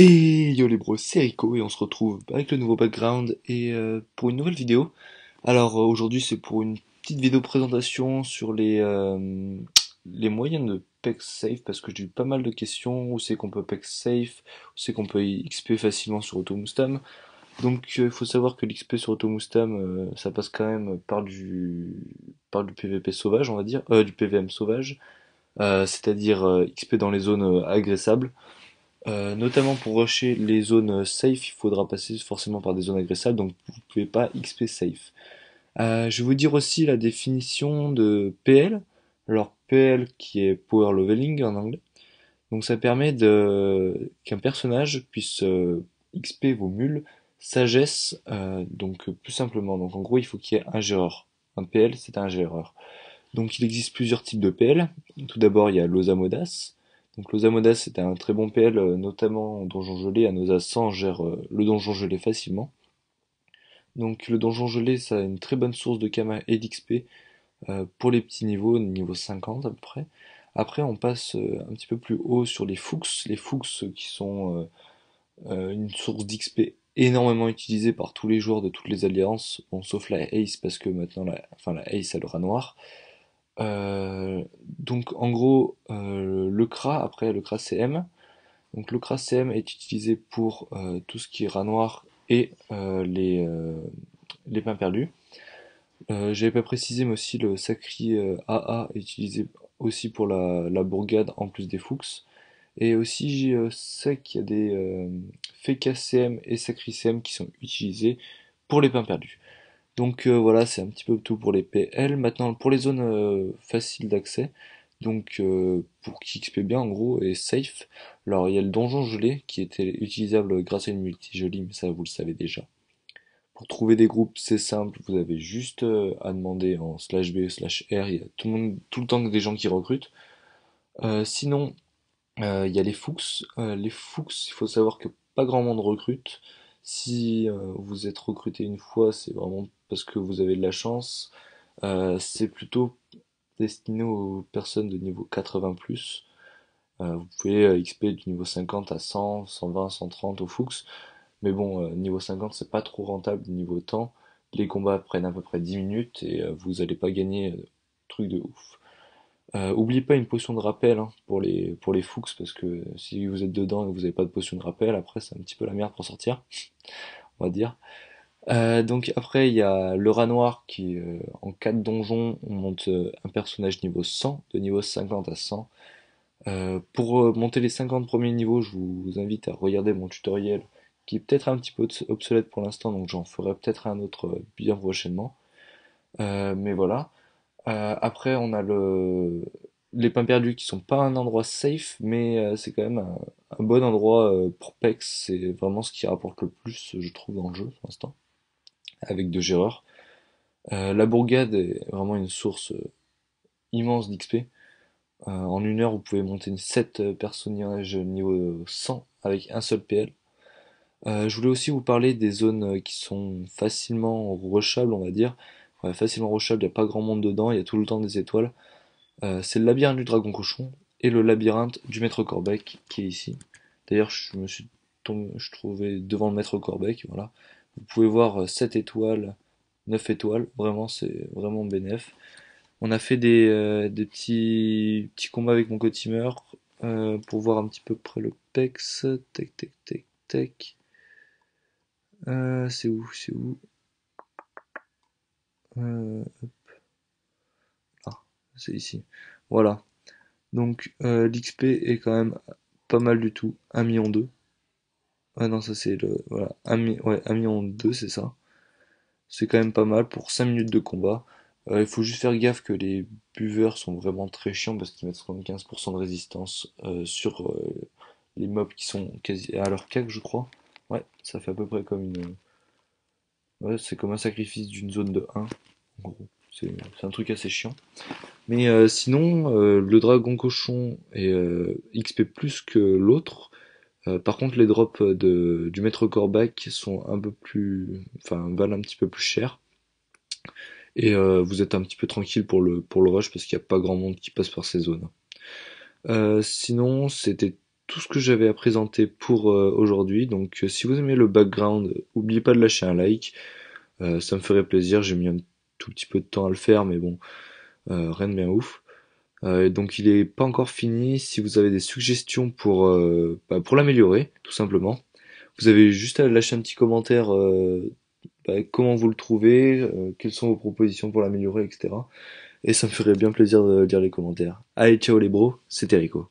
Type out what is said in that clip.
Et yo les bros, c'est Rico et on se retrouve avec le nouveau background et pour une nouvelle vidéo. Alors aujourd'hui c'est pour une petite vidéo présentation sur les moyens de PEX safe parce que j'ai eu pas mal de questions. Où c'est qu'on peut PEX safe, où c'est qu'on peut XP facilement sur Automustam. Donc il faut savoir que l'XP sur Automustam ça passe quand même par du PVP sauvage on va dire, du PVM sauvage, c'est-à-dire XP dans les zones agressables. Notamment pour rusher les zones safe, il faudra passer forcément par des zones agressables, donc vous pouvez pas XP safe. Je vais vous dire aussi la définition de PL. Alors PL qui est Power Leveling en anglais. Donc ça permet qu'un personnage puisse XP vos mules sagesse, donc plus simplement. Donc en gros il faut qu'il y ait un géreur. Un PL c'est un géreur. Donc il existe plusieurs types de PL. Tout d'abord il y a l'Osamodas. Donc l'Osamodas c'est un très bon PL, notamment en donjon gelé. À Nosa 100 gère le donjon gelé facilement. Donc le donjon gelé ça a une très bonne source de Kama et d'XP pour les petits niveaux, niveau 50 à peu près. Après on passe un petit peu plus haut sur les Fuchs. Les Fuchs qui sont une source d'XP énormément utilisée par tous les joueurs de toutes les alliances, bon, sauf la Ace parce que maintenant la Ace a le rat noir. Donc en gros, le CRA, après le CRA CM, donc le CRA CM est utilisé pour tout ce qui est rat noir et les pains perdus. J'avais pas précisé, mais aussi le Sacri AA est utilisé aussi pour la bourgade en plus des Fuchs. Et aussi, je sais qu'il y a des Feka CM et Sacri CM qui sont utilisés pour les pains perdus. Donc voilà, c'est un petit peu tout pour les PL. Maintenant, pour les zones faciles d'accès, donc pour qui XP bien en gros et safe, alors il y a le donjon gelé qui était utilisable grâce à une multi jolie, mais ça vous le savez déjà. Pour trouver des groupes, c'est simple, vous avez juste à demander en slash B slash R, il y a tout le monde, tout le temps des gens qui recrutent. Sinon, il y a les Fuchs. Les Fuchs, il faut savoir que pas grand monde recrute. Si vous êtes recruté une fois, c'est vraiment parce que vous avez de la chance. C'est plutôt destiné aux personnes de niveau 80 plus. Vous pouvez XP du niveau 50 à 100, 120, 130 au Fuchs. Mais bon, niveau 50, c'est pas trop rentable niveau temps. Les combats prennent à peu près 10 minutes et vous allez pas gagner truc de ouf. Oubliez pas une potion de rappel hein, pour les Fuchs, parce que si vous êtes dedans et que vous n'avez pas de potion de rappel, après c'est un petit peu la merde pour sortir, on va dire. Donc après il y a le rat noir qui en 4 donjons on monte un personnage niveau 100, de niveau 50 à 100. Pour monter les 50 premiers niveaux, je vous invite à regarder mon tutoriel qui est peut-être un petit peu obsolète pour l'instant, donc j'en ferai peut-être un autre bien prochainement. Mais voilà. Après, on a les pains perdus qui sont pas un endroit safe, mais c'est quand même un bon endroit pour PEX. C'est vraiment ce qui rapporte le plus, je trouve, dans le jeu pour l'instant, avec de géreurs. La bourgade est vraiment une source immense d'XP. En une heure, vous pouvez monter 7 personnages niveau 100 avec un seul PL. Je voulais aussi vous parler des zones qui sont facilement rushables, on va dire. Ouais, facilement rushables, il n'y a pas grand monde dedans, il y a tout le temps des étoiles. C'est le labyrinthe du dragon cochon et le labyrinthe du maître Corbec qui est ici. D'ailleurs, je trouvais devant le maître Corbec, voilà. Vous pouvez voir 7 étoiles, 9 étoiles, vraiment, c'est vraiment bénef. On a fait des petits combats avec mon co-teamer pour voir un petit peu près le pex. Tac, tac, tac, tac. C'est où? C'est où? Euh, ah, c'est ici. Voilà. Donc l'XP est quand même pas mal du tout. 1,2 million. Ah non, ça c'est le. Voilà. Ouais, 1,2 million, c'est ça. C'est quand même pas mal pour 5 minutes de combat. Il faut juste faire gaffe que les buveurs sont vraiment très chiants parce qu'ils mettent 75% de résistance sur les mobs qui sont quasi à leur cac, je crois. Ouais, ça fait à peu près comme une. Ouais, c'est comme un sacrifice d'une zone de 1, en gros. C'est un truc assez chiant. Mais sinon, le dragon cochon est XP plus que l'autre. Par contre, les drops du maître Corbac sont un peu plus, enfin, valent un petit peu plus cher. Et vous êtes un petit peu tranquille pour le rush parce qu'il n'y a pas grand monde qui passe par ces zones. Sinon, c'était tout ce que j'avais à présenter pour aujourd'hui. Donc si vous aimez le background, n'oubliez pas de lâcher un like. Ça me ferait plaisir. J'ai mis un tout petit peu de temps à le faire, mais bon, rien de bien ouf. Donc il est pas encore fini. Si vous avez des suggestions pour l'améliorer, tout simplement, vous avez juste à lâcher un petit commentaire. Comment vous le trouvez, quelles sont vos propositions pour l'améliorer, etc. Et ça me ferait bien plaisir de lire les commentaires. Allez, ciao les bros, c'était Rico.